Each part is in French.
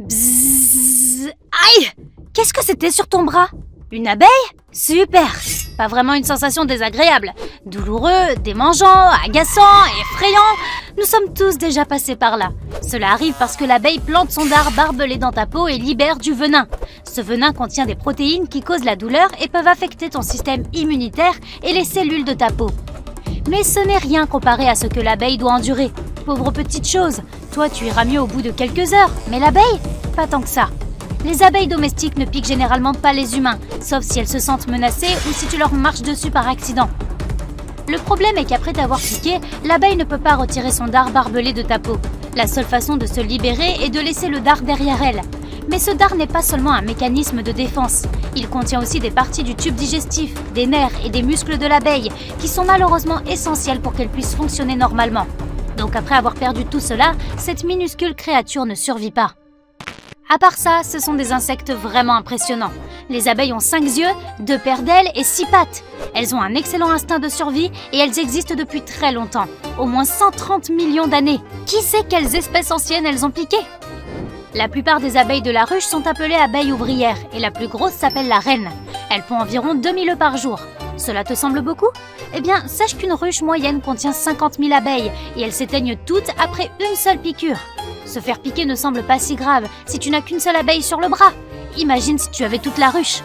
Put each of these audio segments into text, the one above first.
Bzzz. Aïe! Qu'est-ce que c'était sur ton bras? Une abeille? Super! Pas vraiment une sensation désagréable. Douloureux, démangeant, agaçant, effrayant. Nous sommes tous déjà passés par là. Cela arrive parce que l'abeille plante son dard barbelé dans ta peau et libère du venin. Ce venin contient des protéines qui causent la douleur et peuvent affecter ton système immunitaire et les cellules de ta peau. Mais ce n'est rien comparé à ce que l'abeille doit endurer. Pauvre petite chose, toi tu iras mieux au bout de quelques heures, mais l'abeille, pas tant que ça. Les abeilles domestiques ne piquent généralement pas les humains, sauf si elles se sentent menacées ou si tu leur marches dessus par accident. Le problème est qu'après t'avoir piqué, l'abeille ne peut pas retirer son dard barbelé de ta peau. La seule façon de se libérer est de laisser le dard derrière elle. Mais ce dard n'est pas seulement un mécanisme de défense. Il contient aussi des parties du tube digestif, des nerfs et des muscles de l'abeille, qui sont malheureusement essentiels pour qu'elle puisse fonctionner normalement. Donc après avoir perdu tout cela, cette minuscule créature ne survit pas. À part ça, ce sont des insectes vraiment impressionnants. Les abeilles ont 5 yeux, 2 paires d'ailes et 6 pattes. Elles ont un excellent instinct de survie et elles existent depuis très longtemps, au moins 130 millions d'années. Qui sait quelles espèces anciennes elles ont piqué? La plupart des abeilles de la ruche sont appelées abeilles ouvrières et la plus grosse s'appelle la reine. Elle pond environ 2000 œufs par jour. Cela te semble beaucoup? Eh bien, sache qu'une ruche moyenne contient 50 000 abeilles et elles s'éteignent toutes après une seule piqûre. Se faire piquer ne semble pas si grave si tu n'as qu'une seule abeille sur le bras. Imagine si tu avais toute la ruche.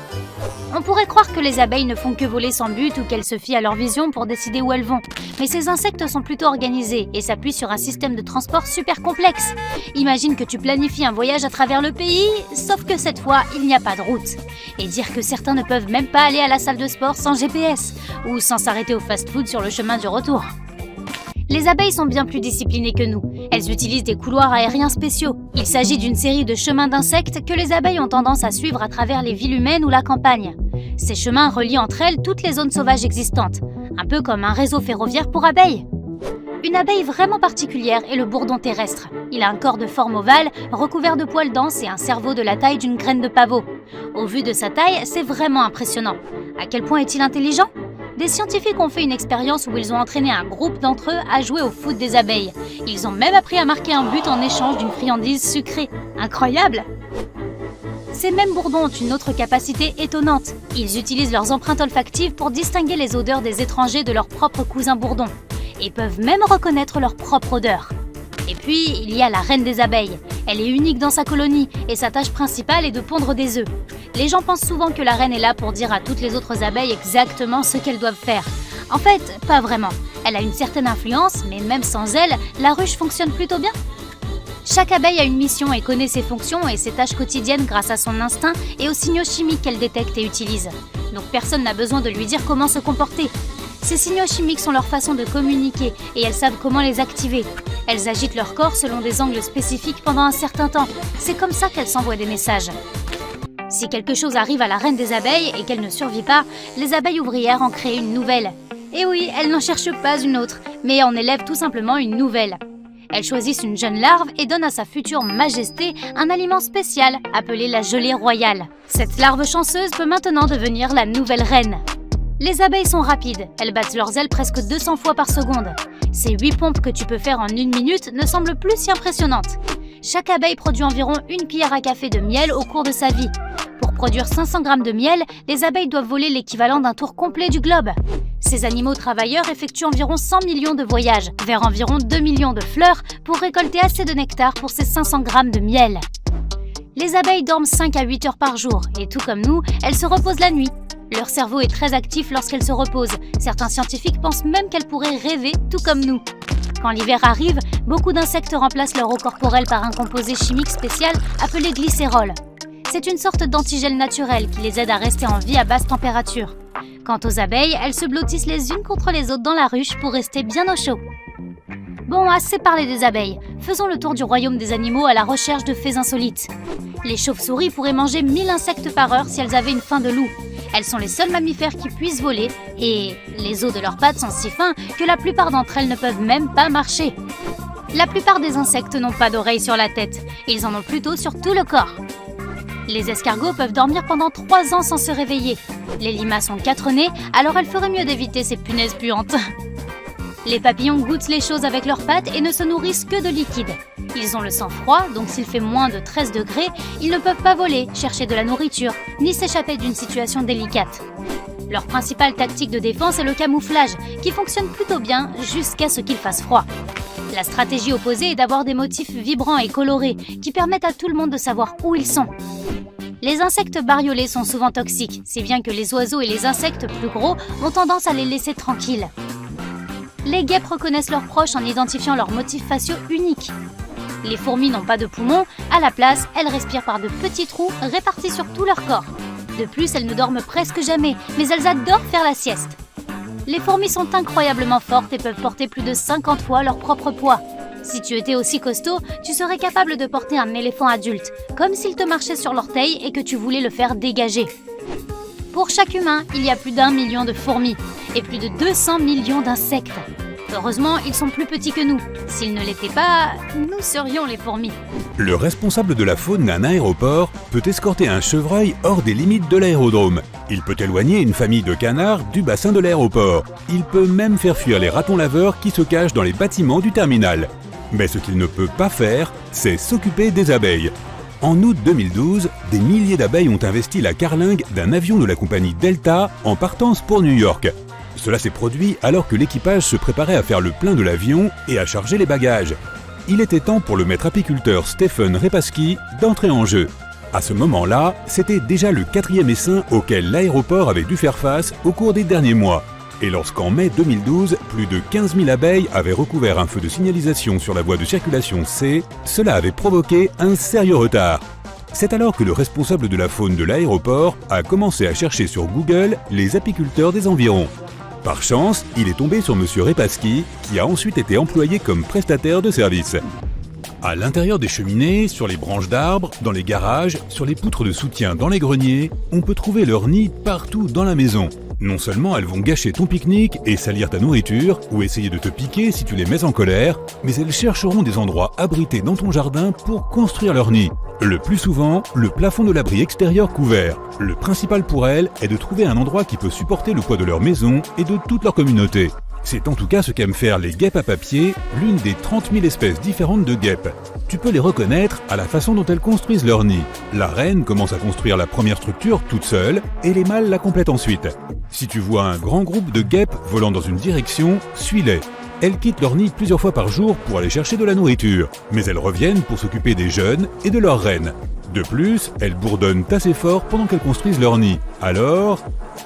On pourrait croire que les abeilles ne font que voler sans but ou qu'elles se fient à leur vision pour décider où elles vont. Mais ces insectes sont plutôt organisés et s'appuient sur un système de transport super complexe. Imagine que tu planifies un voyage à travers le pays, sauf que cette fois, il n'y a pas de route. Et dire que certains ne peuvent même pas aller à la salle de sport sans GPS ou sans s'arrêter au fast-food sur le chemin du retour. Les abeilles sont bien plus disciplinées que nous. Elles utilisent des couloirs aériens spéciaux. Il s'agit d'une série de chemins d'insectes que les abeilles ont tendance à suivre à travers les villes humaines ou la campagne. Ces chemins relient entre elles toutes les zones sauvages existantes, un peu comme un réseau ferroviaire pour abeilles. Une abeille vraiment particulière est le bourdon terrestre. Il a un corps de forme ovale, recouvert de poils denses et un cerveau de la taille d'une graine de pavot. Au vu de sa taille, c'est vraiment impressionnant. À quel point est-il intelligent ? Des scientifiques ont fait une expérience où ils ont entraîné un groupe d'entre eux à jouer au foot des abeilles. Ils ont même appris à marquer un but en échange d'une friandise sucrée. Incroyable! Ces mêmes bourdons ont une autre capacité étonnante. Ils utilisent leurs empreintes olfactives pour distinguer les odeurs des étrangers de leurs propres cousins bourdons. Et peuvent même reconnaître leur propre odeur. Et puis, il y a la reine des abeilles. Elle est unique dans sa colonie et sa tâche principale est de pondre des œufs. Les gens pensent souvent que la reine est là pour dire à toutes les autres abeilles exactement ce qu'elles doivent faire. En fait, pas vraiment. Elle a une certaine influence, mais même sans elle, la ruche fonctionne plutôt bien. Chaque abeille a une mission et connaît ses fonctions et ses tâches quotidiennes grâce à son instinct et aux signaux chimiques qu'elle détecte et utilise. Donc personne n'a besoin de lui dire comment se comporter. Ces signaux chimiques sont leur façon de communiquer et elles savent comment les activer. Elles agitent leur corps selon des angles spécifiques pendant un certain temps. C'est comme ça qu'elles s'envoient des messages. Si quelque chose arrive à la reine des abeilles et qu'elle ne survit pas, les abeilles ouvrières en créent une nouvelle. Et oui, elles n'en cherchent pas une autre, mais en élèvent tout simplement une nouvelle. Elles choisissent une jeune larve et donnent à sa future majesté un aliment spécial appelé la gelée royale. Cette larve chanceuse peut maintenant devenir la nouvelle reine. Les abeilles sont rapides, elles battent leurs ailes presque 200 fois par seconde. Ces 8 pompes que tu peux faire en 1 minute ne semblent plus si impressionnantes. Chaque abeille produit environ 1 cuillère à café de miel au cours de sa vie. Pour produire 500 grammes de miel, les abeilles doivent voler l'équivalent d'un tour complet du globe. Ces animaux travailleurs effectuent environ 100 millions de voyages vers environ 2 millions de fleurs pour récolter assez de nectar pour ces 500 grammes de miel. Les abeilles dorment 5 à 8 heures par jour et tout comme nous, elles se reposent la nuit. Leur cerveau est très actif lorsqu'elles se reposent. Certains scientifiques pensent même qu'elles pourraient rêver tout comme nous. Quand l'hiver arrive, beaucoup d'insectes remplacent leur eau corporelle par un composé chimique spécial appelé glycérol. C'est une sorte d'antigel naturel qui les aide à rester en vie à basse température. Quant aux abeilles, elles se blottissent les unes contre les autres dans la ruche pour rester bien au chaud. Bon, assez parlé des abeilles. Faisons le tour du royaume des animaux à la recherche de faits insolites. Les chauves-souris pourraient manger 1000 insectes par heure si elles avaient une faim de loup. Elles sont les seuls mammifères qui puissent voler et les os de leurs pattes sont si fins que la plupart d'entre elles ne peuvent même pas marcher. La plupart des insectes n'ont pas d'oreilles sur la tête, ils en ont plutôt sur tout le corps. Les escargots peuvent dormir pendant 3 ans sans se réveiller. Les limaces ont 4 nez, alors elles feraient mieux d'éviter ces punaises puantes. Les papillons goûtent les choses avec leurs pattes et ne se nourrissent que de liquide. Ils ont le sang froid, donc s'il fait moins de 13 degrés, ils ne peuvent pas voler, chercher de la nourriture, ni s'échapper d'une situation délicate. Leur principale tactique de défense est le camouflage, qui fonctionne plutôt bien jusqu'à ce qu'il fasse froid. La stratégie opposée est d'avoir des motifs vibrants et colorés, qui permettent à tout le monde de savoir où ils sont. Les insectes bariolés sont souvent toxiques, si bien que les oiseaux et les insectes plus gros ont tendance à les laisser tranquilles. Les guêpes reconnaissent leurs proches en identifiant leurs motifs faciaux uniques. Les fourmis n'ont pas de poumons, à la place, elles respirent par de petits trous répartis sur tout leur corps. De plus, elles ne dorment presque jamais, mais elles adorent faire la sieste. Les fourmis sont incroyablement fortes et peuvent porter plus de 50 fois leur propre poids. Si tu étais aussi costaud, tu serais capable de porter un éléphant adulte, comme s'il te marchait sur l'orteil et que tu voulais le faire dégager. Pour chaque humain, il y a plus d'1 million de fourmis et plus de 200 millions d'insectes. Heureusement, ils sont plus petits que nous. S'ils ne l'étaient pas, nous serions les fourmis. Le responsable de la faune d'un aéroport peut escorter un chevreuil hors des limites de l'aérodrome. Il peut éloigner une famille de canards du bassin de l'aéroport. Il peut même faire fuir les ratons laveurs qui se cachent dans les bâtiments du terminal. Mais ce qu'il ne peut pas faire, c'est s'occuper des abeilles. En août 2012, des milliers d'abeilles ont investi la carlingue d'un avion de la compagnie Delta en partance pour New York. Cela s'est produit alors que l'équipage se préparait à faire le plein de l'avion et à charger les bagages. Il était temps pour le maître apiculteur Stephen Repaski d'entrer en jeu. À ce moment-là, c'était déjà le 4e essaim auquel l'aéroport avait dû faire face au cours des derniers mois. Et lorsqu'en mai 2012, plus de 15 000 abeilles avaient recouvert un feu de signalisation sur la voie de circulation C, cela avait provoqué un sérieux retard. C'est alors que le responsable de la faune de l'aéroport a commencé à chercher sur Google les apiculteurs des environs. Par chance, il est tombé sur M. Repaski, qui a ensuite été employé comme prestataire de service. À l'intérieur des cheminées, sur les branches d'arbres, dans les garages, sur les poutres de soutien dans les greniers, on peut trouver leur nid partout dans la maison. Non seulement elles vont gâcher ton pique-nique et salir ta nourriture, ou essayer de te piquer si tu les mets en colère, mais elles chercheront des endroits abrités dans ton jardin pour construire leur nid. Le plus souvent, le plafond de l'abri extérieur couvert. Le principal pour elles est de trouver un endroit qui peut supporter le poids de leur maison et de toute leur communauté. C'est en tout cas ce qu'aiment faire les guêpes à papier, l'une des 30 000 espèces différentes de guêpes. Tu peux les reconnaître à la façon dont elles construisent leur nid. La reine commence à construire la première structure toute seule et les mâles la complètent ensuite. Si tu vois un grand groupe de guêpes volant dans une direction, suis-les. Elles quittent leur nid plusieurs fois par jour pour aller chercher de la nourriture, mais elles reviennent pour s'occuper des jeunes et de leur reine. De plus, elles bourdonnent assez fort pendant qu'elles construisent leur nid. Alors...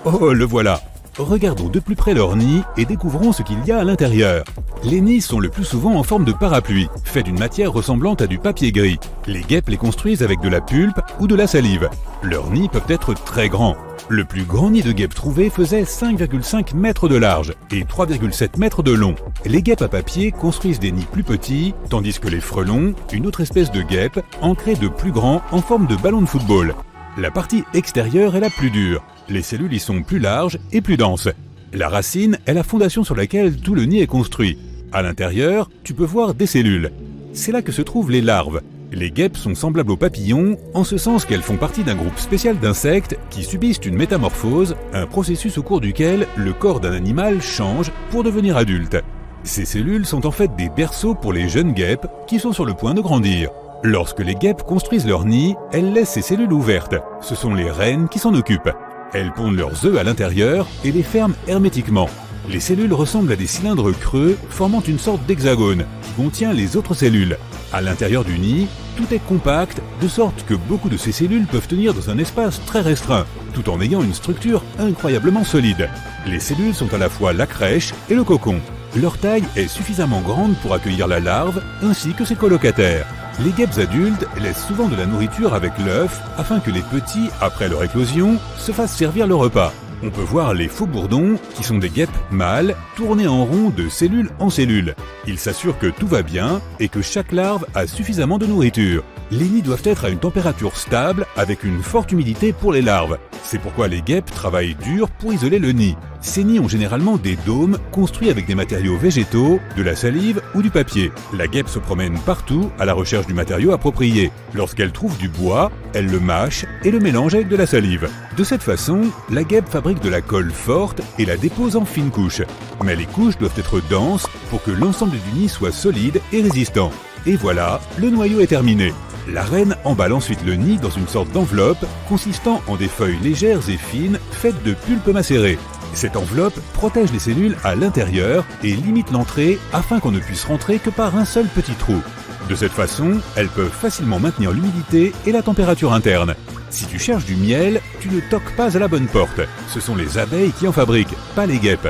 oh, le voilà! Regardons de plus près leur nid et découvrons ce qu'il y a à l'intérieur. Les nids sont le plus souvent en forme de parapluie, faits d'une matière ressemblant à du papier gris. Les guêpes les construisent avec de la pulpe ou de la salive. Leurs nids peuvent être très grands. Le plus grand nid de guêpes trouvé faisait 5,5 mètres de large et 3,7 mètres de long. Les guêpes à papier construisent des nids plus petits, tandis que les frelons, une autre espèce de guêpe, en créent de plus grands en forme de ballon de football. La partie extérieure est la plus dure. Les cellules y sont plus larges et plus denses. La racine est la fondation sur laquelle tout le nid est construit. À l'intérieur, tu peux voir des cellules. C'est là que se trouvent les larves. Les guêpes sont semblables aux papillons, en ce sens qu'elles font partie d'un groupe spécial d'insectes qui subissent une métamorphose, un processus au cours duquel le corps d'un animal change pour devenir adulte. Ces cellules sont en fait des berceaux pour les jeunes guêpes qui sont sur le point de grandir. Lorsque les guêpes construisent leur nid, elles laissent ces cellules ouvertes. Ce sont les reines qui s'en occupent. Elles pondent leurs œufs à l'intérieur et les ferment hermétiquement. Les cellules ressemblent à des cylindres creux formant une sorte d'hexagone qui contient les autres cellules. À l'intérieur du nid, tout est compact, de sorte que beaucoup de ces cellules peuvent tenir dans un espace très restreint, tout en ayant une structure incroyablement solide. Les cellules sont à la fois la crèche et le cocon. Leur taille est suffisamment grande pour accueillir la larve ainsi que ses colocataires. Les guêpes adultes laissent souvent de la nourriture avec l'œuf afin que les petits, après leur éclosion, se fassent servir le repas. On peut voir les faux bourdons, qui sont des guêpes mâles, tourner en rond de cellule en cellule. Ils s'assurent que tout va bien et que chaque larve a suffisamment de nourriture. Les nids doivent être à une température stable avec une forte humidité pour les larves. C'est pourquoi les guêpes travaillent dur pour isoler le nid. Ces nids ont généralement des dômes construits avec des matériaux végétaux, de la salive ou du papier. La guêpe se promène partout à la recherche du matériau approprié. Lorsqu'elle trouve du bois, elle le mâche et le mélange avec de la salive. De cette façon, la guêpe fabrique de la colle forte et la dépose en fines couches. Mais les couches doivent être denses pour que l'ensemble du nid soit solide et résistant. Et voilà, le noyau est terminé. La reine emballe ensuite le nid dans une sorte d'enveloppe consistant en des feuilles légères et fines faites de pulpe macérée. Cette enveloppe protège les cellules à l'intérieur et limite l'entrée afin qu'on ne puisse rentrer que par un seul petit trou. De cette façon, elles peuvent facilement maintenir l'humidité et la température interne. Si tu cherches du miel, tu ne toques pas à la bonne porte. Ce sont les abeilles qui en fabriquent, pas les guêpes.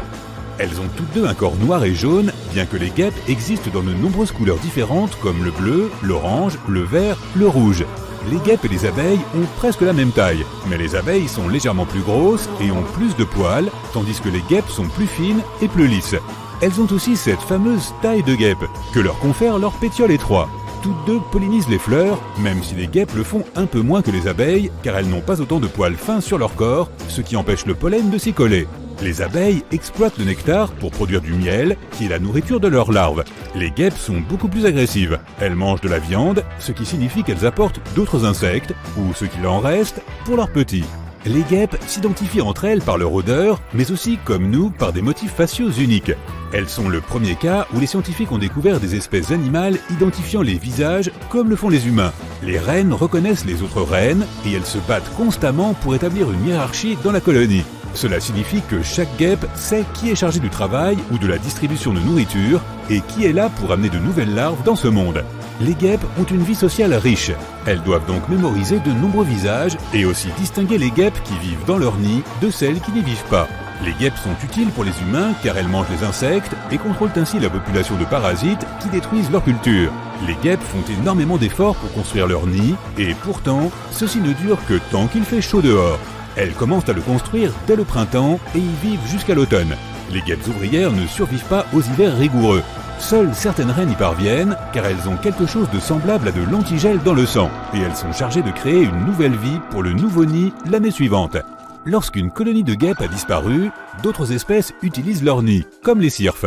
Elles ont toutes deux un corps noir et jaune, bien que les guêpes existent dans de nombreuses couleurs différentes comme le bleu, l'orange, le vert, le rouge. Les guêpes et les abeilles ont presque la même taille, mais les abeilles sont légèrement plus grosses et ont plus de poils, tandis que les guêpes sont plus fines et plus lisses. Elles ont aussi cette fameuse taille de guêpe, que leur confère leur pétiole étroit. Toutes deux pollinisent les fleurs, même si les guêpes le font un peu moins que les abeilles, car elles n'ont pas autant de poils fins sur leur corps, ce qui empêche le pollen de s'y coller. Les abeilles exploitent le nectar pour produire du miel, qui est la nourriture de leurs larves. Les guêpes sont beaucoup plus agressives. Elles mangent de la viande, ce qui signifie qu'elles apportent d'autres insectes, ou ce qu'il en reste, pour leurs petits. Les guêpes s'identifient entre elles par leur odeur, mais aussi, comme nous, par des motifs faciaux uniques. Elles sont le premier cas où les scientifiques ont découvert des espèces animales identifiant les visages comme le font les humains. Les reines reconnaissent les autres reines et elles se battent constamment pour établir une hiérarchie dans la colonie. Cela signifie que chaque guêpe sait qui est chargé du travail ou de la distribution de nourriture et qui est là pour amener de nouvelles larves dans ce monde. Les guêpes ont une vie sociale riche. Elles doivent donc mémoriser de nombreux visages et aussi distinguer les guêpes qui vivent dans leur nid de celles qui n'y vivent pas. Les guêpes sont utiles pour les humains car elles mangent les insectes et contrôlent ainsi la population de parasites qui détruisent leur culture. Les guêpes font énormément d'efforts pour construire leur nid et pourtant, ceci ne dure que tant qu'il fait chaud dehors. Elles commencent à le construire dès le printemps et y vivent jusqu'à l'automne. Les guêpes ouvrières ne survivent pas aux hivers rigoureux. Seules certaines reines y parviennent car elles ont quelque chose de semblable à de l'antigel dans le sang et elles sont chargées de créer une nouvelle vie pour le nouveau nid l'année suivante. Lorsqu'une colonie de guêpes a disparu, d'autres espèces utilisent leur nid, comme les cirfes.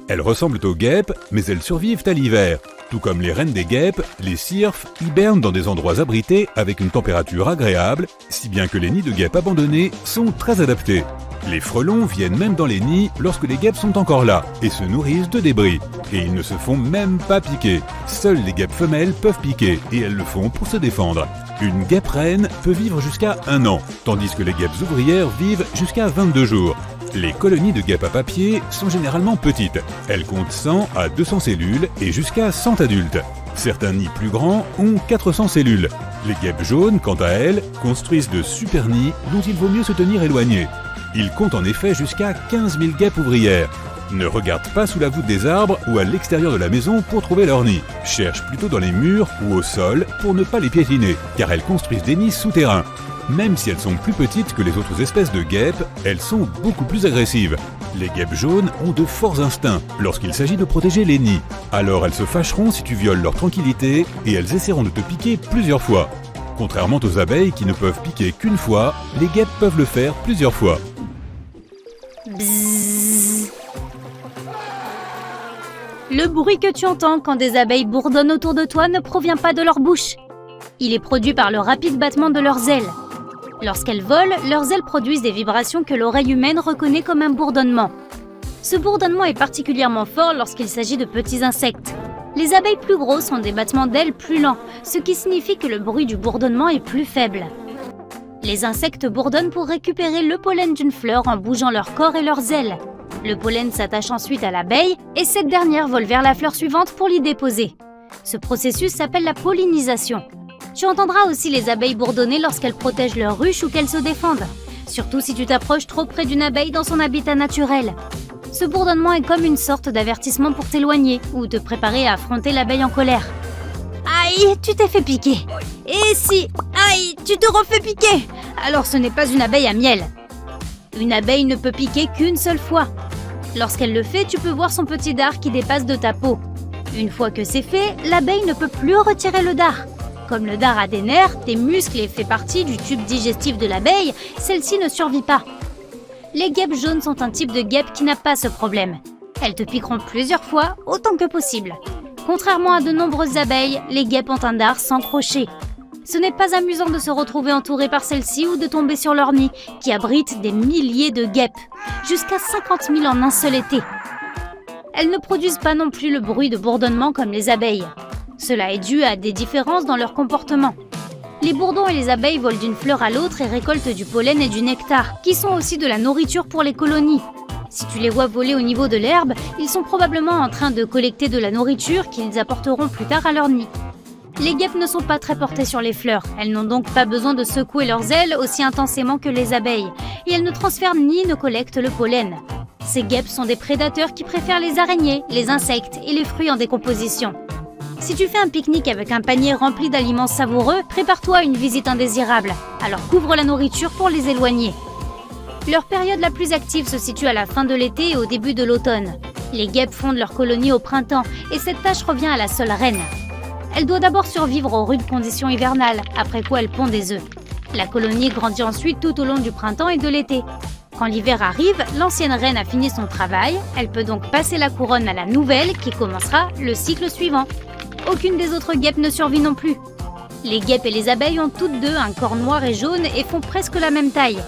Elles ressemblent aux guêpes, mais elles survivent à l'hiver. Tout comme les reines des guêpes, les cirfes hibernent dans des endroits abrités avec une température agréable, si bien que les nids de guêpes abandonnés sont très adaptés. Les frelons viennent même dans les nids lorsque les guêpes sont encore là et se nourrissent de débris. Et ils ne se font même pas piquer. Seules les guêpes femelles peuvent piquer et elles le font pour se défendre. Une guêpe reine peut vivre jusqu'à 1 an, tandis que les guêpes ouvrières vivent jusqu'à 22 jours. Les colonies de guêpes à papier sont généralement petites. Elles comptent 100 à 200 cellules et jusqu'à 100 adultes. Certains nids plus grands ont 400 cellules. Les guêpes jaunes, quant à elles, construisent de super nids dont il vaut mieux se tenir éloigné. Ils comptent en effet jusqu'à 15 000 guêpes ouvrières. Ne regarde pas sous la voûte des arbres ou à l'extérieur de la maison pour trouver leur nid. Cherche plutôt dans les murs ou au sol pour ne pas les piétiner, car elles construisent des nids souterrains. Même si elles sont plus petites que les autres espèces de guêpes, elles sont beaucoup plus agressives. Les guêpes jaunes ont de forts instincts lorsqu'il s'agit de protéger les nids. Alors elles se fâcheront si tu violes leur tranquillité et elles essaieront de te piquer plusieurs fois. Contrairement aux abeilles qui ne peuvent piquer qu'une fois, les guêpes peuvent le faire plusieurs fois. Bzzz. Le bruit que tu entends quand des abeilles bourdonnent autour de toi ne provient pas de leur bouche. Il est produit par le rapide battement de leurs ailes. Lorsqu'elles volent, leurs ailes produisent des vibrations que l'oreille humaine reconnaît comme un bourdonnement. Ce bourdonnement est particulièrement fort lorsqu'il s'agit de petits insectes. Les abeilles plus grosses ont des battements d'ailes plus lents, ce qui signifie que le bruit du bourdonnement est plus faible. Les insectes bourdonnent pour récupérer le pollen d'une fleur en bougeant leur corps et leurs ailes. Le pollen s'attache ensuite à l'abeille et cette dernière vole vers la fleur suivante pour l'y déposer. Ce processus s'appelle la pollinisation. Tu entendras aussi les abeilles bourdonner lorsqu'elles protègent leur ruche ou qu'elles se défendent, surtout si tu t'approches trop près d'une abeille dans son habitat naturel. Ce bourdonnement est comme une sorte d'avertissement pour t'éloigner ou te préparer à affronter l'abeille en colère. Aïe, tu t'es fait piquer. Et si, aïe, tu te refais piquer. Alors ce n'est pas une abeille à miel. Une abeille ne peut piquer qu'une seule fois. Lorsqu'elle le fait, tu peux voir son petit dard qui dépasse de ta peau. Une fois que c'est fait, l'abeille ne peut plus retirer le dard. Comme le dard a des nerfs, des muscles et fait partie du tube digestif de l'abeille, celle-ci ne survit pas. Les guêpes jaunes sont un type de guêpe qui n'a pas ce problème. Elles te piqueront plusieurs fois, autant que possible. Contrairement à de nombreuses abeilles, les guêpes ont un dard sans crochet. Ce n'est pas amusant de se retrouver entouré par celles-ci ou de tomber sur leur nid, qui abrite des milliers de guêpes, jusqu'à 50 000 en un seul été. Elles ne produisent pas non plus le bruit de bourdonnement comme les abeilles. Cela est dû à des différences dans leur comportement. Les bourdons et les abeilles volent d'une fleur à l'autre et récoltent du pollen et du nectar, qui sont aussi de la nourriture pour les colonies. Si tu les vois voler au niveau de l'herbe, ils sont probablement en train de collecter de la nourriture qu'ils apporteront plus tard à leur nid. Les guêpes ne sont pas très portées sur les fleurs, elles n'ont donc pas besoin de secouer leurs ailes aussi intensément que les abeilles, et elles ne transfèrent ni ne collectent le pollen. Ces guêpes sont des prédateurs qui préfèrent les araignées, les insectes et les fruits en décomposition. Si tu fais un pique-nique avec un panier rempli d'aliments savoureux, prépare-toi à une visite indésirable, alors couvre la nourriture pour les éloigner. Leur période la plus active se situe à la fin de l'été et au début de l'automne. Les guêpes fondent leur colonie au printemps et cette tâche revient à la seule reine. Elle doit d'abord survivre aux rudes conditions hivernales, après quoi elle pond des œufs. La colonie grandit ensuite tout au long du printemps et de l'été. Quand l'hiver arrive, l'ancienne reine a fini son travail, elle peut donc passer la couronne à la nouvelle qui commencera le cycle suivant. Aucune des autres guêpes ne survit non plus. Les guêpes et les abeilles ont toutes deux un corps noir et jaune et font presque la même taille.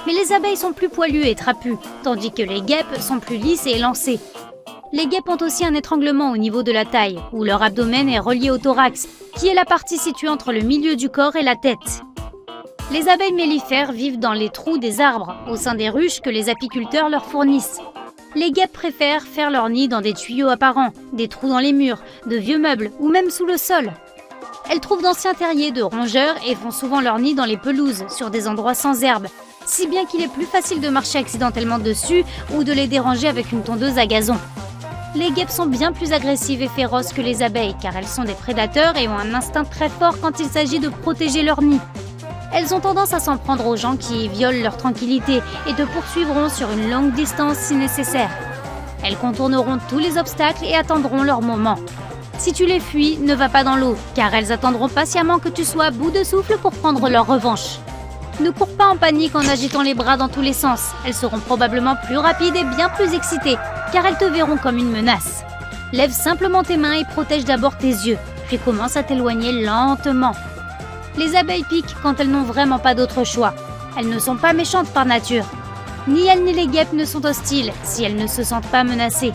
Mais les abeilles sont plus poilues et trapues, tandis que les guêpes sont plus lisses et élancées. Les guêpes ont aussi un étranglement au niveau de la taille, où leur abdomen est relié au thorax, qui est la partie située entre le milieu du corps et la tête. Les abeilles mellifères vivent dans les trous des arbres, au sein des ruches que les apiculteurs leur fournissent. Les guêpes préfèrent faire leur nid dans des tuyaux apparents, des trous dans les murs, de vieux meubles ou même sous le sol. Elles trouvent d'anciens terriers de rongeurs et font souvent leur nid dans les pelouses, sur des endroits sans herbe, si bien qu'il est plus facile de marcher accidentellement dessus ou de les déranger avec une tondeuse à gazon. Les guêpes sont bien plus agressives et féroces que les abeilles car elles sont des prédateurs et ont un instinct très fort quand il s'agit de protéger leur nid. Elles ont tendance à s'en prendre aux gens qui violent leur tranquillité et te poursuivront sur une longue distance si nécessaire. Elles contourneront tous les obstacles et attendront leur moment. Si tu les fuis, ne va pas dans l'eau, car elles attendront patiemment que tu sois à bout de souffle pour prendre leur revanche. Ne cours pas en panique en agitant les bras dans tous les sens. Elles seront probablement plus rapides et bien plus excitées, car elles te verront comme une menace. Lève simplement tes mains et protège d'abord tes yeux, puis commence à t'éloigner lentement. Les abeilles piquent quand elles n'ont vraiment pas d'autre choix. Elles ne sont pas méchantes par nature. Ni elles ni les guêpes ne sont hostiles si elles ne se sentent pas menacées.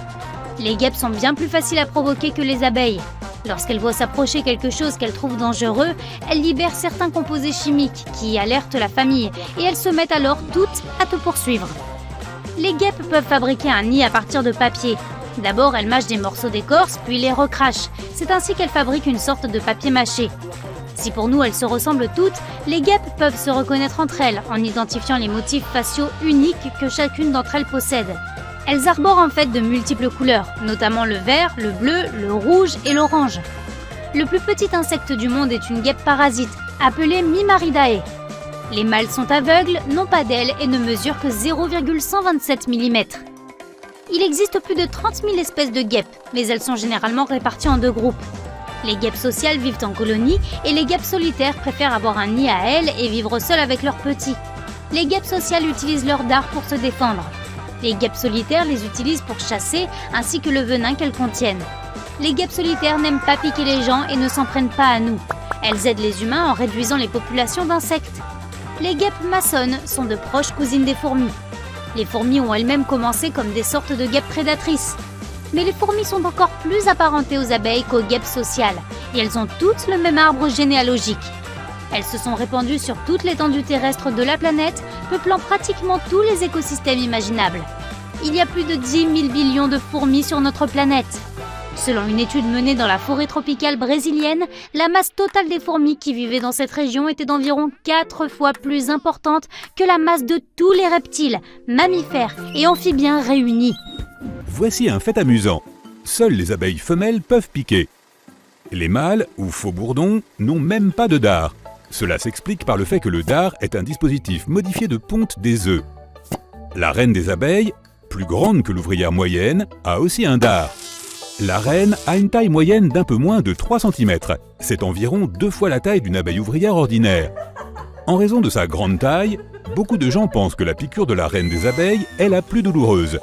Les guêpes sont bien plus faciles à provoquer que les abeilles. Lorsqu'elles voient s'approcher quelque chose qu'elles trouvent dangereux, elles libèrent certains composés chimiques qui alertent la famille et elles se mettent alors toutes à te poursuivre. Les guêpes peuvent fabriquer un nid à partir de papier. D'abord, elles mâchent des morceaux d'écorce, puis les recrachent. C'est ainsi qu'elles fabriquent une sorte de papier mâché. Si pour nous elles se ressemblent toutes, les guêpes peuvent se reconnaître entre elles en identifiant les motifs faciaux uniques que chacune d'entre elles possède. Elles arborent en fait de multiples couleurs, notamment le vert, le bleu, le rouge et l'orange. Le plus petit insecte du monde est une guêpe parasite, appelée Mimaridae. Les mâles sont aveugles, n'ont pas d'ailes et ne mesurent que 0,127 mm. Il existe plus de 30 000 espèces de guêpes, mais elles sont généralement réparties en deux groupes. Les guêpes sociales vivent en colonie et les guêpes solitaires préfèrent avoir un nid à elles et vivre seules avec leurs petits. Les guêpes sociales utilisent leur dard pour se défendre. Les guêpes solitaires les utilisent pour chasser ainsi que le venin qu'elles contiennent. Les guêpes solitaires n'aiment pas piquer les gens et ne s'en prennent pas à nous. Elles aident les humains en réduisant les populations d'insectes. Les guêpes maçonnes sont de proches cousines des fourmis. Les fourmis ont elles-mêmes commencé comme des sortes de guêpes prédatrices. Mais les fourmis sont encore plus apparentées aux abeilles qu'aux guêpes sociales, et elles ont toutes le même arbre généalogique. Elles se sont répandues sur toute l'étendue terrestre de la planète, peuplant pratiquement tous les écosystèmes imaginables. Il y a plus de 10 000 billions de fourmis sur notre planète. Selon une étude menée dans la forêt tropicale brésilienne, la masse totale des fourmis qui vivaient dans cette région était d'environ 4 fois plus importante que la masse de tous les reptiles, mammifères et amphibiens réunis. Voici un fait amusant. Seules les abeilles femelles peuvent piquer. Les mâles, ou faux bourdons, n'ont même pas de dard. Cela s'explique par le fait que le dard est un dispositif modifié de ponte des œufs. La reine des abeilles, plus grande que l'ouvrière moyenne, a aussi un dard. La reine a une taille moyenne d'un peu moins de 3 cm. C'est environ 2 fois la taille d'une abeille ouvrière ordinaire. En raison de sa grande taille, beaucoup de gens pensent que la piqûre de la reine des abeilles est la plus douloureuse.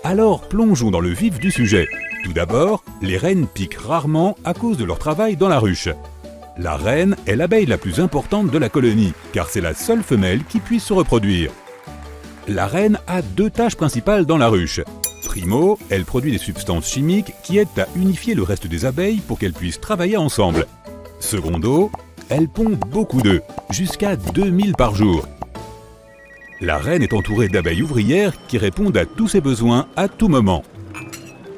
Alors plongeons dans le vif du sujet. Tout d'abord, les reines piquent rarement à cause de leur travail dans la ruche. La reine est l'abeille la plus importante de la colonie, car c'est la seule femelle qui puisse se reproduire. La reine a 2 tâches principales dans la ruche. Primo, elle produit des substances chimiques qui aident à unifier le reste des abeilles pour qu'elles puissent travailler ensemble. Secondo, elle pond beaucoup d'œufs, jusqu'à 2000 par jour. La reine est entourée d'abeilles ouvrières qui répondent à tous ses besoins à tout moment.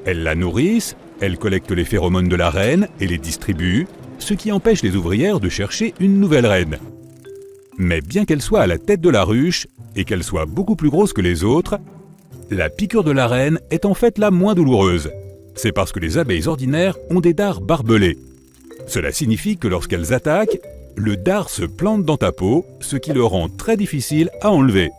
Elles la nourrissent, elles collectent les phéromones de la reine et les distribuent, ce qui empêche les ouvrières de chercher une nouvelle reine. Mais bien qu'elle soit à la tête de la ruche, et qu'elle soit beaucoup plus grosse que les autres, la piqûre de la reine est en fait la moins douloureuse. C'est parce que les abeilles ordinaires ont des dards barbelés. Cela signifie que lorsqu'elles attaquent, le dard se plante dans ta peau, ce qui le rend très difficile à enlever.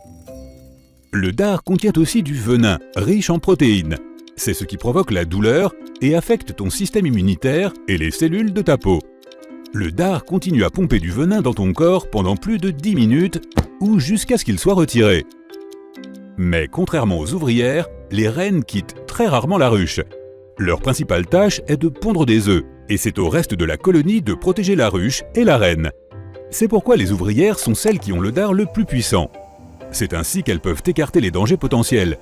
Le dard contient aussi du venin, riche en protéines. C'est ce qui provoque la douleur et affecte ton système immunitaire et les cellules de ta peau. Le dard continue à pomper du venin dans ton corps pendant plus de 10 minutes ou jusqu'à ce qu'il soit retiré. Mais contrairement aux ouvrières, les reines quittent très rarement la ruche. Leur principale tâche est de pondre des œufs, et c'est au reste de la colonie de protéger la ruche et la reine. C'est pourquoi les ouvrières sont celles qui ont le dard le plus puissant. C'est ainsi qu'elles peuvent écarter les dangers potentiels.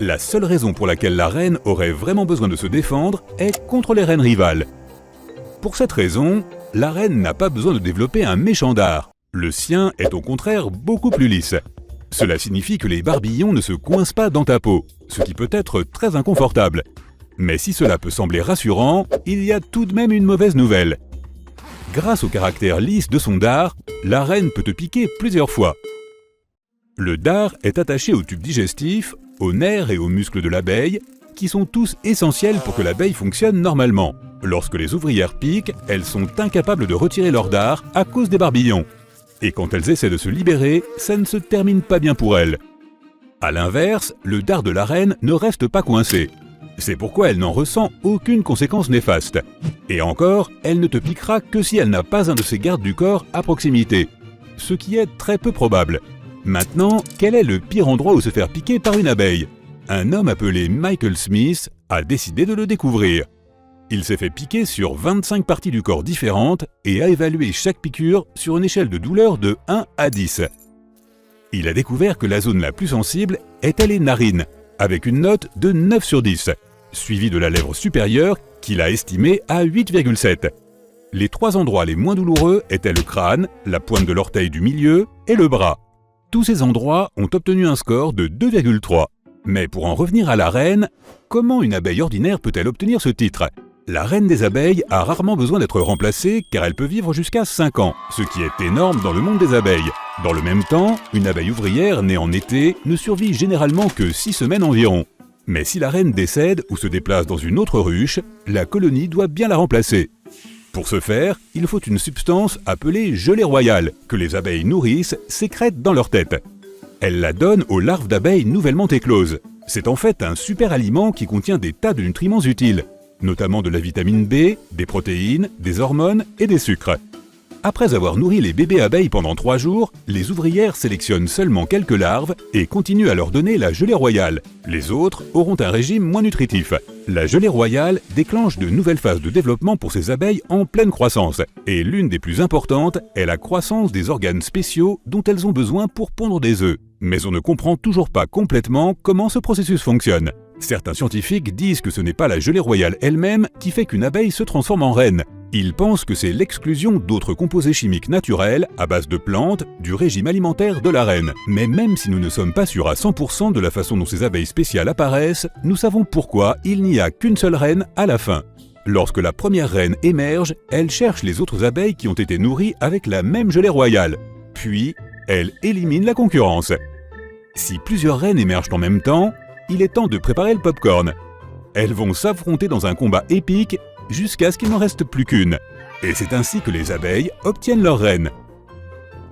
La seule raison pour laquelle la reine aurait vraiment besoin de se défendre est contre les reines rivales. Pour cette raison, la reine n'a pas besoin de développer un méchant dard. Le sien est au contraire beaucoup plus lisse. Cela signifie que les barbillons ne se coincent pas dans ta peau, ce qui peut être très inconfortable. Mais si cela peut sembler rassurant, il y a tout de même une mauvaise nouvelle. Grâce au caractère lisse de son dard, la reine peut te piquer plusieurs fois. Le dard est attaché au tube digestif, aux nerfs et aux muscles de l'abeille, qui sont tous essentiels pour que l'abeille fonctionne normalement. Lorsque les ouvrières piquent, elles sont incapables de retirer leur dard à cause des barbillons. Et quand elles essaient de se libérer, ça ne se termine pas bien pour elles. A l'inverse, le dard de la reine ne reste pas coincé. C'est pourquoi elle n'en ressent aucune conséquence néfaste. Et encore, elle ne te piquera que si elle n'a pas un de ses gardes du corps à proximité, ce qui est très peu probable. Maintenant, quel est le pire endroit où se faire piquer par une abeille? Un homme appelé Michael Smith a décidé de le découvrir. Il s'est fait piquer sur 25 parties du corps différentes et a évalué chaque piqûre sur une échelle de douleur de 1 à 10. Il a découvert que la zone la plus sensible était les narines, avec une note de 9 sur 10, suivie de la lèvre supérieure qu'il a estimée à 8,7. Les 3 endroits les moins douloureux étaient le crâne, la pointe de l'orteil du milieu et le bras. Tous ces endroits ont obtenu un score de 2,3. Mais pour en revenir à la reine, comment une abeille ordinaire peut-elle obtenir ce titre? La reine des abeilles a rarement besoin d'être remplacée car elle peut vivre jusqu'à 5 ans, ce qui est énorme dans le monde des abeilles. Dans le même temps, une abeille ouvrière née en été ne survit généralement que 6 semaines environ. Mais si la reine décède ou se déplace dans une autre ruche, la colonie doit bien la remplacer. Pour ce faire, il faut une substance appelée gelée royale, que les abeilles nourrices sécrètent dans leur tête. Elles la donnent aux larves d'abeilles nouvellement écloses. C'est en fait un super aliment qui contient des tas de nutriments utiles, notamment de la vitamine B, des protéines, des hormones et des sucres. Après avoir nourri les bébés abeilles pendant 3 jours, les ouvrières sélectionnent seulement quelques larves et continuent à leur donner la gelée royale. Les autres auront un régime moins nutritif. La gelée royale déclenche de nouvelles phases de développement pour ces abeilles en pleine croissance. Et l'une des plus importantes est la croissance des organes spéciaux dont elles ont besoin pour pondre des œufs. Mais on ne comprend toujours pas complètement comment ce processus fonctionne. Certains scientifiques disent que ce n'est pas la gelée royale elle-même qui fait qu'une abeille se transforme en reine. Ils pensent que c'est l'exclusion d'autres composés chimiques naturels à base de plantes du régime alimentaire de la reine. Mais même si nous ne sommes pas sûrs à 100% de la façon dont ces abeilles spéciales apparaissent, nous savons pourquoi il n'y a qu'une seule reine à la fin. Lorsque la première reine émerge, elle cherche les autres abeilles qui ont été nourries avec la même gelée royale. Puis, elle élimine la concurrence. Si plusieurs reines émergent en même temps, il est temps de préparer le popcorn. Elles vont s'affronter dans un combat épique jusqu'à ce qu'il n'en reste plus qu'une. Et c'est ainsi que les abeilles obtiennent leur reine.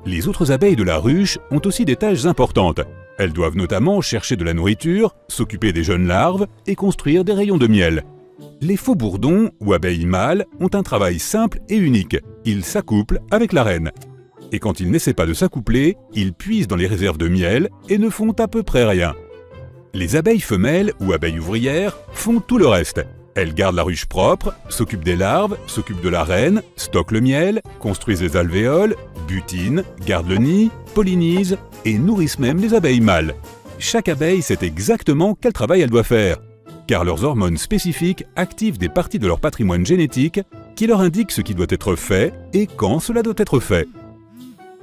Les autres abeilles de la ruche ont aussi des tâches importantes. Elles doivent notamment chercher de la nourriture, s'occuper des jeunes larves et construire des rayons de miel. Les faux bourdons, ou abeilles mâles, ont un travail simple et unique. Ils s'accouplent avec la reine. Et quand ils n'essaient pas de s'accoupler, ils puisent dans les réserves de miel et ne font à peu près rien. Les abeilles femelles, ou abeilles ouvrières, font tout le reste. Elles gardent la ruche propre, s'occupent des larves, s'occupent de la reine, stockent le miel, construisent les alvéoles, butinent, gardent le nid, pollinisent et nourrissent même les abeilles mâles. Chaque abeille sait exactement quel travail elle doit faire. car leurs hormones spécifiques activent des parties de leur patrimoine génétique qui leur indiquent ce qui doit être fait et quand cela doit être fait.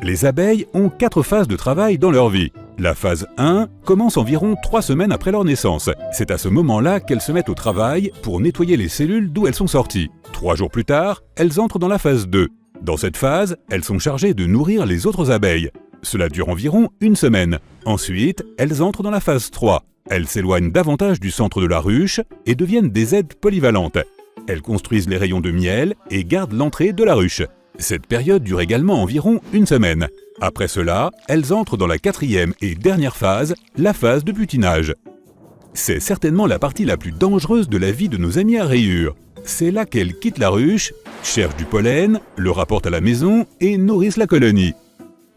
Les abeilles ont 4 phases de travail dans leur vie. La phase 1 commence environ 3 semaines après leur naissance. C'est à ce moment-là qu'elles se mettent au travail pour nettoyer les cellules d'où elles sont sorties. 3 jours plus tard, elles entrent dans la phase 2. Dans cette phase, elles sont chargées de nourrir les autres abeilles. Cela dure environ 1 semaine. Ensuite, elles entrent dans la phase 3. Elles s'éloignent davantage du centre de la ruche et deviennent des aides polyvalentes. Elles construisent les rayons de miel et gardent l'entrée de la ruche. Cette période dure également environ 1 semaine. Après cela, elles entrent dans la 4e et dernière phase, la phase de butinage. C'est certainement la partie la plus dangereuse de la vie de nos amies à rayures. C'est là qu'elles quittent la ruche, cherchent du pollen, le rapportent à la maison et nourrissent la colonie.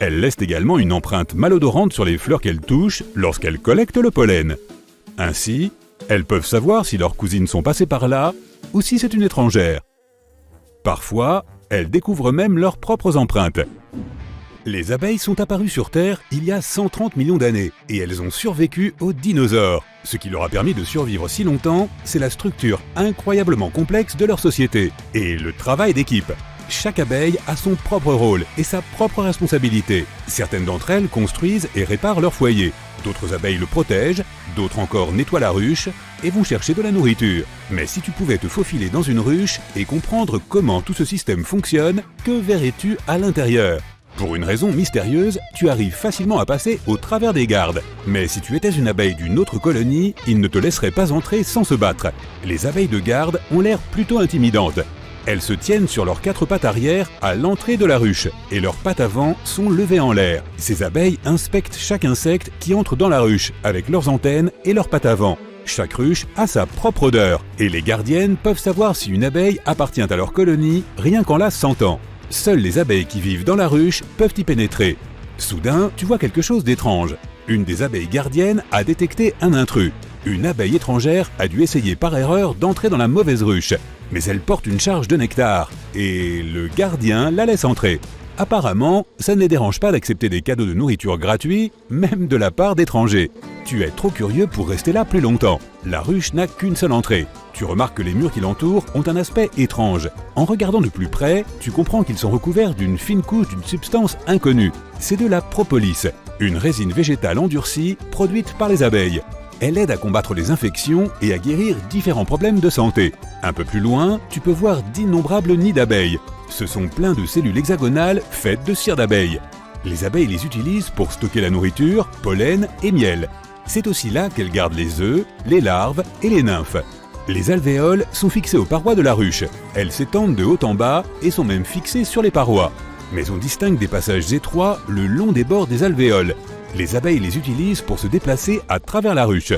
Elles laissent également une empreinte malodorante sur les fleurs qu'elles touchent lorsqu'elles collectent le pollen. Ainsi, elles peuvent savoir si leurs cousines sont passées par là ou si c'est une étrangère. Parfois, elles découvrent même leurs propres empreintes. Les abeilles sont apparues sur Terre il y a 130 millions d'années et elles ont survécu aux dinosaures. Ce qui leur a permis de survivre si longtemps, c'est la structure incroyablement complexe de leur société et le travail d'équipe. Chaque abeille a son propre rôle et sa propre responsabilité. Certaines d'entre elles construisent et réparent leur foyer. D'autres abeilles le protègent, d'autres encore nettoient la ruche et vont chercher de la nourriture. Mais si tu pouvais te faufiler dans une ruche et comprendre comment tout ce système fonctionne, que verrais-tu à l'intérieur ? Pour une raison mystérieuse, tu arrives facilement à passer au travers des gardes. Mais si tu étais une abeille d'une autre colonie, ils ne te laisseraient pas entrer sans se battre. Les abeilles de garde ont l'air plutôt intimidantes. Elles se tiennent sur leurs 4 pattes arrière à l'entrée de la ruche et leurs pattes avant sont levées en l'air. Ces abeilles inspectent chaque insecte qui entre dans la ruche avec leurs antennes et leurs pattes avant. Chaque ruche a sa propre odeur et les gardiennes peuvent savoir si une abeille appartient à leur colonie rien qu'en la sentant. Seules les abeilles qui vivent dans la ruche peuvent y pénétrer. Soudain, tu vois quelque chose d'étrange. Une des abeilles gardiennes a détecté un intrus. Une abeille étrangère a dû essayer par erreur d'entrer dans la mauvaise ruche. Mais elle porte une charge de nectar, et le gardien la laisse entrer. Apparemment, ça ne les dérange pas d'accepter des cadeaux de nourriture gratuits, même de la part d'étrangers. Tu es trop curieux pour rester là plus longtemps. La ruche n'a qu'une seule entrée. Tu remarques que les murs qui l'entourent ont un aspect étrange. En regardant de plus près, tu comprends qu'ils sont recouverts d'une fine couche d'une substance inconnue. C'est de la propolis, une résine végétale endurcie produite par les abeilles. Elle aide à combattre les infections et à guérir différents problèmes de santé. Un peu plus loin, tu peux voir d'innombrables nids d'abeilles. Ce sont pleins de cellules hexagonales faites de cire d'abeille. Les abeilles les utilisent pour stocker la nourriture, pollen et miel. C'est aussi là qu'elles gardent les œufs, les larves et les nymphes. Les alvéoles sont fixées aux parois de la ruche. Elles s'étendent de haut en bas et sont même fixées sur les parois. Mais on distingue des passages étroits le long des bords des alvéoles. Les abeilles les utilisent pour se déplacer à travers la ruche.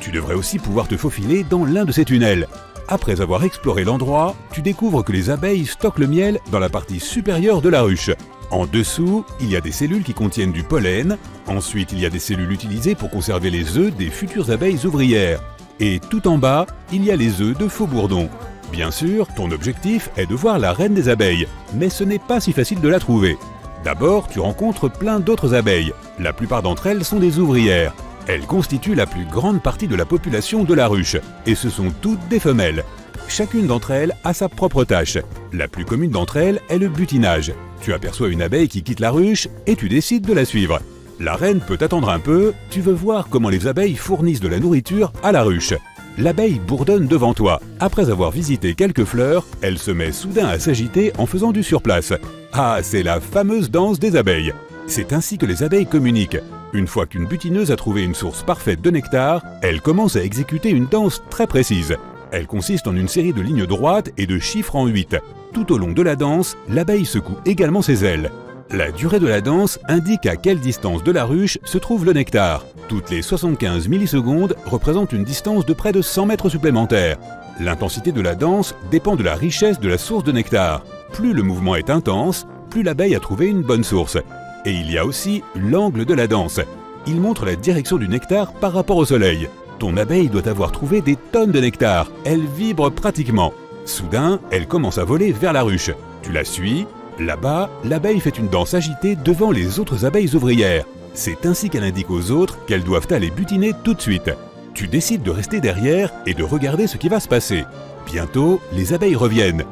Tu devrais aussi pouvoir te faufiler dans l'un de ces tunnels. Après avoir exploré l'endroit, tu découvres que les abeilles stockent le miel dans la partie supérieure de la ruche. En dessous, il y a des cellules qui contiennent du pollen. Ensuite, il y a des cellules utilisées pour conserver les œufs des futures abeilles ouvrières. Et tout en bas, il y a les œufs de faux bourdons. Bien sûr, ton objectif est de voir la reine des abeilles, mais ce n'est pas si facile de la trouver. D'abord, tu rencontres plein d'autres abeilles. La plupart d'entre elles sont des ouvrières. Elles constituent la plus grande partie de la population de la ruche, et ce sont toutes des femelles. Chacune d'entre elles a sa propre tâche. La plus commune d'entre elles est le butinage. Tu aperçois une abeille qui quitte la ruche et tu décides de la suivre. La reine peut attendre un peu, tu veux voir comment les abeilles fournissent de la nourriture à la ruche. L'abeille bourdonne devant toi. Après avoir visité quelques fleurs, elle se met soudain à s'agiter en faisant du surplace. Ah, c'est la fameuse danse des abeilles. C'est ainsi que les abeilles communiquent. Une fois qu'une butineuse a trouvé une source parfaite de nectar, elle commence à exécuter une danse très précise. Elle consiste en une série de lignes droites et de chiffres en 8. Tout au long de la danse, l'abeille secoue également ses ailes. La durée de la danse indique à quelle distance de la ruche se trouve le nectar. Toutes les 75 millisecondes représentent une distance de près de 100 mètres supplémentaires. L'intensité de la danse dépend de la richesse de la source de nectar. Plus le mouvement est intense, plus l'abeille a trouvé une bonne source. Et il y a aussi l'angle de la danse. Il montre la direction du nectar par rapport au soleil. Ton abeille doit avoir trouvé des tonnes de nectar. Elle vibre pratiquement. Soudain, elle commence à voler vers la ruche. Tu la suis. Là-bas, l'abeille fait une danse agitée devant les autres abeilles ouvrières. C'est ainsi qu'elle indique aux autres qu'elles doivent aller butiner tout de suite. Tu décides de rester derrière et de regarder ce qui va se passer. Bientôt, les abeilles reviennent.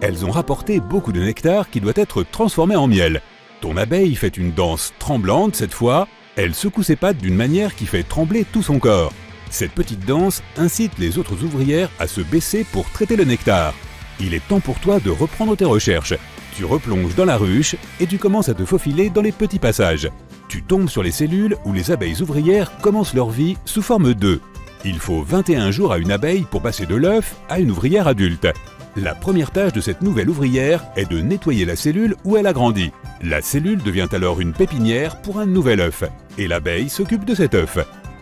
Elles ont rapporté beaucoup de nectar qui doit être transformé en miel. Ton abeille fait une danse tremblante cette fois. Elle secoue ses pattes d'une manière qui fait trembler tout son corps. Cette petite danse incite les autres ouvrières à se baisser pour traiter le nectar. Il est temps pour toi de reprendre tes recherches. Tu replonges dans la ruche et tu commences à te faufiler dans les petits passages. Tu tombes sur les cellules où les abeilles ouvrières commencent leur vie sous forme d'œufs. Il faut 21 jours à une abeille pour passer de l'œuf à une ouvrière adulte. La première tâche de cette nouvelle ouvrière est de nettoyer la cellule où elle a grandi. La cellule devient alors une pépinière pour un nouvel œuf, et l'abeille s'occupe de cet œuf.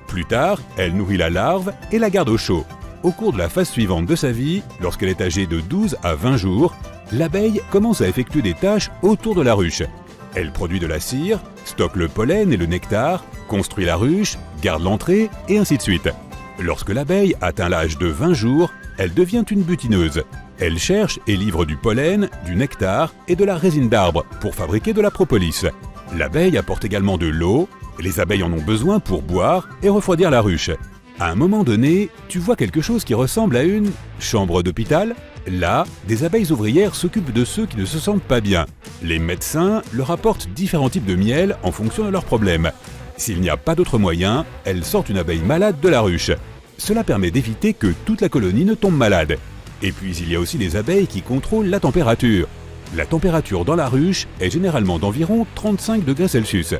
Plus tard, elle nourrit la larve et la garde au chaud. Au cours de la phase suivante de sa vie, lorsqu'elle est âgée de 12 à 20 jours, l'abeille commence à effectuer des tâches autour de la ruche. Elle produit de la cire, stocke le pollen et le nectar, construit la ruche, garde l'entrée et ainsi de suite. Lorsque l'abeille atteint l'âge de 20 jours, elle devient une butineuse. Elle cherche et livre du pollen, du nectar et de la résine d'arbre pour fabriquer de la propolis. L'abeille apporte également de l'eau. Les abeilles en ont besoin pour boire et refroidir la ruche. À un moment donné, tu vois quelque chose qui ressemble à une chambre d'hôpital. Là, des abeilles ouvrières s'occupent de ceux qui ne se sentent pas bien. Les médecins leur apportent différents types de miel en fonction de leurs problèmes. S'il n'y a pas d'autre moyen, elles sortent une abeille malade de la ruche. Cela permet d'éviter que toute la colonie ne tombe malade. Et puis il y a aussi les abeilles qui contrôlent la température. La température dans la ruche est généralement d'environ 35 degrés Celsius.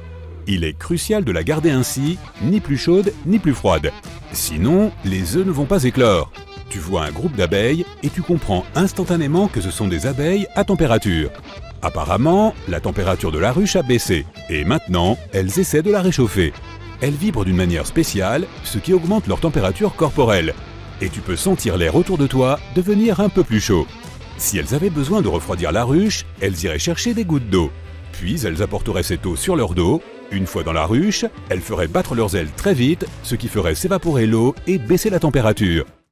Il est crucial de la garder ainsi, ni plus chaude ni plus froide. Sinon, les œufs ne vont pas éclore. Tu vois un groupe d'abeilles et tu comprends instantanément que ce sont des abeilles à température. Apparemment, la température de la ruche a baissé et maintenant, elles essaient de la réchauffer. Elles vibrent d'une manière spéciale, ce qui augmente leur température corporelle. Et tu peux sentir l'air autour de toi devenir un peu plus chaud. Si elles avaient besoin de refroidir la ruche, elles iraient chercher des gouttes d'eau. Puis elles apporteraient cette eau sur leur dos. Une fois dans la ruche, elles feraient battre leurs ailes très vite, ce qui ferait s'évaporer l'eau et baisser la température.